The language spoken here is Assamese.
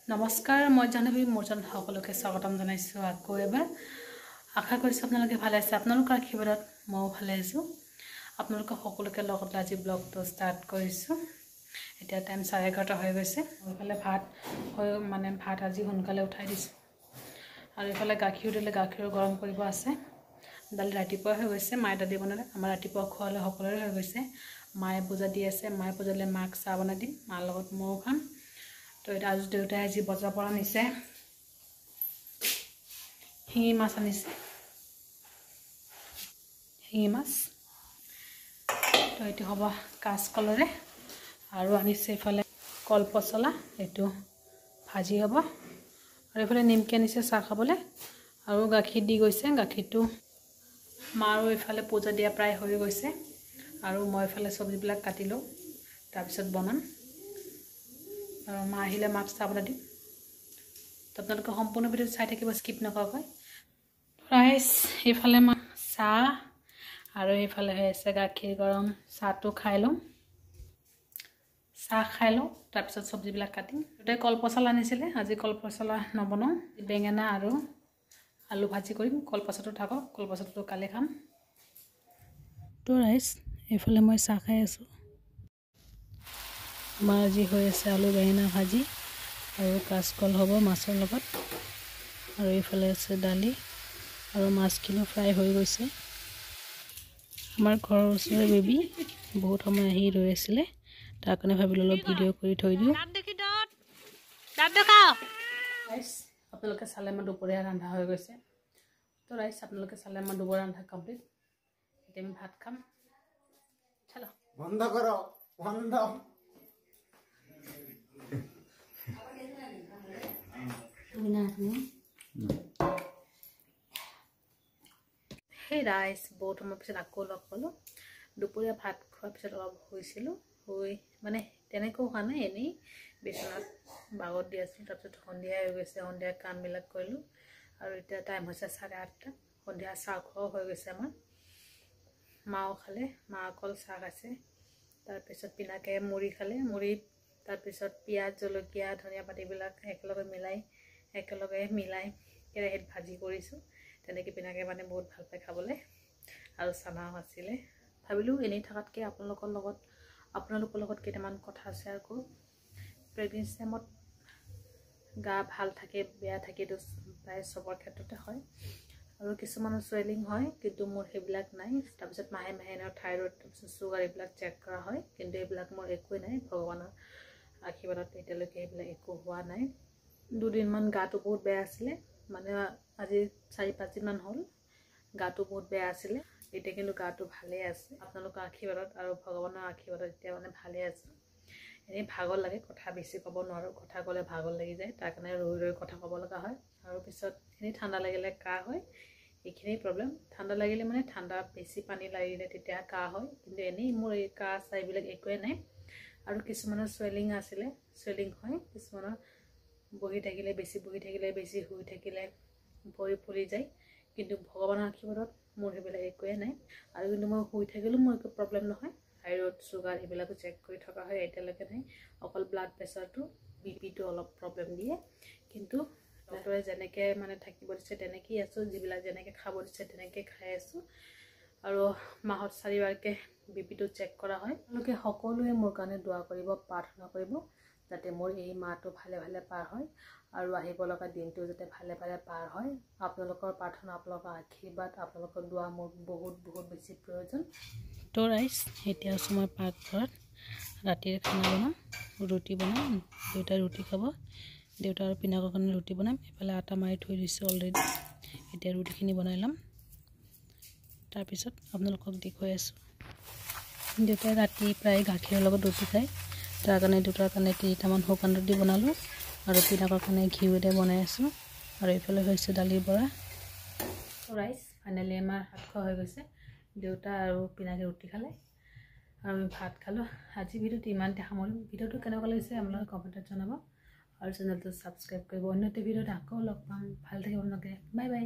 নমস্কাৰ মই জাহ্নৱী মোৰজন সকলোকে স্বাগতম জনাইছো আকৌ এবাৰ আশা কৰিছো আপোনালোকে ভালে আছে আপোনালোকৰ আশীৰ্বাদত মই ভালে আছো আপোনালোক সকলোকে লগত আজি ব্লগটো ষ্টাৰ্ট কৰিছো এতিয়া টাইম 11:30 হৈ গৈছে ওইফালে ভাত আজি সোনকালে উঠাই দিছো আৰু ইফালে গাখীৰ দিলে গাখীৰ গৰম কৰিব আছে দালি ৰাতিপুৱা হৈ গৈছে মায়ে দালি বনালে আমাৰ ৰাতিপুৱা খোৱালে সকলোৰে হৈ গৈছে মায়ে পূজা দি আছে মায়ে পূজালে মাক চাহ বনাই দিম মাৰ লগত মই খাম তো এটা আজি দেউতাই আজি বজাৰ পৰা নিছে শিঙি মাছ আনিছে শিঙি মাছ তো এটো হ'ব কাঁচকলৰে আৰু আনিছে ইফালে কল পচলা এটো ভাজি হ'ব আৰু ইফালে নিমকি আনিছে চাহ খাবলৈ আৰু গাখীৰ দি গৈছে গাখীৰটো মাৰো ইফালে পূজা দিয়া প্ৰায় হৈ গৈছে আৰু মই ইফালে সবজিবিলাক কাটিলো তাৰ পিছত বনাম আৰু মা আহিলে মাক চাহ বনাই দিম তো আপোনালোকে সম্পূৰ্ণ ভিডিঅ চাই থাকিব স্কিপ নকৰাকৈ ৰাইস ইফালে মা চাহ আৰু ইফালে হৈছে গাখীৰ গৰম চাহটো খাই লম চাহ খাই লম তাৰ পিছত সবজিবিলাক কাটিম দুটাই কল পচলা আনিছিলে আজি কল পচলা নবনাও বেঙেনা আৰু আলু ভাজি কৰিম কল পচলাটো থাকক কল পচলাটো কালি খাম তো ৰাইস ইফালে মই চাহ খাই আছো মাজি হৈ আছে আলু বেঙেনা ভাজি আৰু কাঁচকল হ'ব মাছৰ লগত আৰু ইফালে আছে দালি আৰু মাছখিনি ফ্ৰাই হৈ গৈছে আমাৰ ঘৰৰ ওচৰৰ বেবী বহুত সময় আহি ৰৈ আছিল তাৰ কাৰণে ভাবিলো অলপ ভিডিঅ কৰি থৈ দিও দাঁত দেখাও গাইস আপোনালোকে চালে মই দুপৰীয়া ৰান্ধা হৈ গৈছে তো ৰাইস আপোনালোকে চালে মই দুপৰীয়া ৰান্ধা কমপ্লিট এতিয়া আমি ভাত খাম চলো বন্ধ কৰো বন্ধ Hey guys, বহুত সময় পিছত আকৌ লগ পালো দুপৰীয়া ভাত খোৱাৰ পিছত অলপ হৈছিল হৈ মানে তেনেকৈ হোৱা নাই এনেই বিছনাত বাগত দি আছিল তাৰপিছত সন্ধিয়া হৈ গৈছে সন্ধিয়া কামবিলাক কৰিলো আৰু এতিয়া টাইম হৈছে 8:30 সন্ধিয়া চাহ খোৱা হৈ গৈছে আমাৰ মাও খালে মা অকল চাহ খাইছে তাৰপিছত পিনাকে মুড়ি খালে মুড়ি তাৰপিছত পিয়াজ জলকীয়া ধনিয়া পাতিবিলাক একেলগে মিলাই কেৰাহীত ভাজি কৰিছো তেনেকৈ পিনাকে মানে বহুত ভাল পায় খাবলৈ আৰু চানাও আছিলে ভাবিলো এনেই থাকাতকৈ আপোনালোকৰ লগত কেইটামান কথা শ্বেয়াৰ কৰো প্ৰেগনেন্সি টাইমত গা ভাল থাকে বেয়া থাকে তো প্ৰায় সবৰ ক্ষেত্ৰতে হয় আৰু কিছুমানৰ সোয়েলিং হয় কিন্তু মোৰ হেবিলাক নাই তাৰপিছত মাহে থাইৰয়েড তাৰপিছত সুগাৰ এইবিলাক চেক কৰা হয় কিন্তু এইবিলাক মোৰ একোই নাই ভগৱানৰ আশীৰ্বাদত এতিয়ালৈকে এইবিলাক একো হোৱা নাই দুদিনমান গাটো বহুত বেয়া আছিল মানে আজি 4-5 দিন মান হ'ল গাটো বহুত বেয়া আছিল এতিয়া কিন্তু গাটো ভালে আছে আপোনালোকৰ আশীৰ্বাদত আৰু ভগৱানৰ আশীৰ্বাদত এতিয়া মানে ভালে আছে এনে ভাগৰ লাগে কথা বেছি ক'ব নোৱাৰো কথা ক'লে ভাগৰ লাগি যায় তাৰ কাৰণে ৰৈ কথা ক'ব লগা হয় আৰু পিছত এনে ঠাণ্ডা লাগিলে কাহ হয় এইখিনি প্ৰবলেম ঠাণ্ডা লাগিলে মানে ঠাণ্ডা বেছি পানী লাগিলে তেতিয়া কাহ হয় কিন্তু এনেই মোৰ এই কাহ চাইবিলাক একোৱে নাই আৰু কিছুমানৰ সোয়েলিং আছিল সোয়েলিং হয় কিছুমানৰ বহি থাকিলে বেছি শুই থাকিলে ভৰি ফুলি যায় কিন্তু ভগৱানৰ আশীৰ্বাদত মোৰ হেবিলাক একোৱে নাই আৰু কিন্তু মই শুই থাকিলেও মোৰ একো প্ৰবলেম নহয় থাইৰয়েড সুগাৰ হেবিলাকো চেক কৰি থকা হয় এতিয়ালৈকে নাই অকল ব্লাড প্ৰেছাৰটো বিপিটো অলপ প্ৰবলেম দিয়ে কিন্তু ডক্টৰে যেনেকৈ মানে থাকিব দিছে তেনেকেই আছো যিবিলাক যেনেকৈ খাব দিছে তেনেকৈ খাই আছো আৰু মাহত 4বাৰকৈ বিপিটো চেক কৰা হয় আপোনালোকে সকলোৱে মোৰ কাৰণে দোৱা কৰিব প্ৰাৰ্থনা কৰিব যাতে মোৰ এই মাহটো ভালে পাৰ হয় আৰু আহিব লগা দিনটো যাতে ভালে পাৰ হয় আপোনালোকৰ প্ৰাৰ্থনা আপোনালোকৰ আশীৰ্বাদ আপোনালোকৰ দোৱা মোৰ বহুত বেছি প্ৰয়োজন তো ৰাইস এতিয়া সময় পাকঘৰত ৰাতিৰ খানা বনাম ৰুটি বনাম দুটা ৰুটি খাব দেউতা আৰু পিনাকৰ কাৰণে ৰুটি বনাম এফালে আটা মাৰি থৈ দিছো অলৰেডি এতিয়া ৰুটিখিনি বনাই লম তাৰ পিছত আপোনালোকক দেখুৱাই আছো দেউতাই ৰাতি প্ৰায় গাখীৰৰ লগত ৰুটি খায় তাৰ কাৰণে দুটাৰ কাৰণে 3টামান শুকান ৰুটি বনালো আৰু পিনাকৰ কাৰণে ঘিউৰে বনাই আছো আৰু ইফালে হৈছে দালিৰ বৰা ৰাইস ফাইনালি আমাৰ ভাত খোৱা হৈ গৈছে দেউতা আৰু পিনাকে ৰুটি খালে আৰু আমি ভাত খালো আজি ভিডিঅ'টো ইমানতে সামৰিম ভিডিঅ'টো কেনেকুৱা লাগিছে আপোনালোকে কমেণ্টত জনাব আৰু চেনেলটো সাবস্ক্ৰাইব কৰিব অন্য এটা ভিডিঅ'ত আকৌ লগ পাম ভাল থাকিব আপোনালোকে বাই বাই